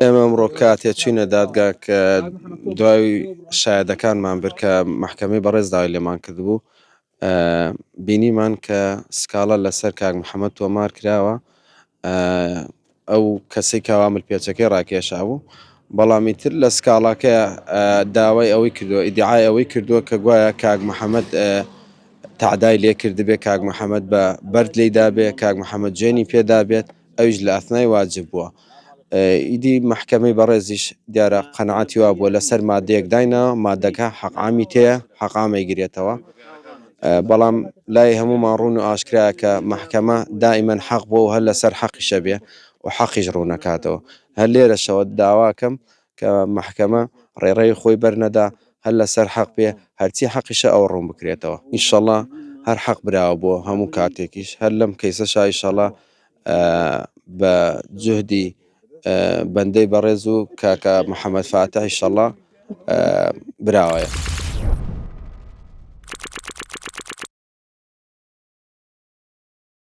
ئێمە ئەمڕۆ کاتێک چینە دادگا کە دوای شایەتەکانمان برد کە محکەمەی بەڕێز داوای لێمان کردبوو، بینیمان کە سکاڵا لەسەر کاک محەممەد تۆمار کراوە، ئەو کەسێک کاوا ملپێچەکەی ڕاکێشا بوو، بەڵامی تر لە سکاڵاکەیە داوای ئەوەی کردووە، ئیدعای ئەوەی کردووە کە گوایە کاک محەممەد تعدای لێ کردبێ، کاک محەممەد بە بەرد لێدابێ، کاک محەممەد جێنی پێدابێت، ئەویش لە ئەثنای واجب بووە. ئیدی محکەمەی بەڕێزیش دیارە قەنەعەتی وا بووە لەسەر مادەیەک داینەوە، مادەکە حەقامی تەیە، حەقامی گرێتەوە. بەڵام لای هەمومان ڕوون و ئاشکرایە کە محکەمە دائیمەن حەق بووە و هەر لەسەر حەقیشە بێ و حەقیش ڕوونەکاتەوە. هەر لێرەشەوە داواکەم کە محکەمە ڕێڕەوی خۆی بەرنەدا، هەر لەسەر حەق بێ، هەرچی حەقیشە ئەوە ڕوون بکرێتەوە. ئینشەڵڵا هەر حەق براوە بۆ هەموو کاتێکیش، هەر لەم کەیسەشا ئینشەڵڵا بە جوهدی بەندەی بەڕێز و کاکە محەممەد فاتح ئینشەڵڵا براوەیە.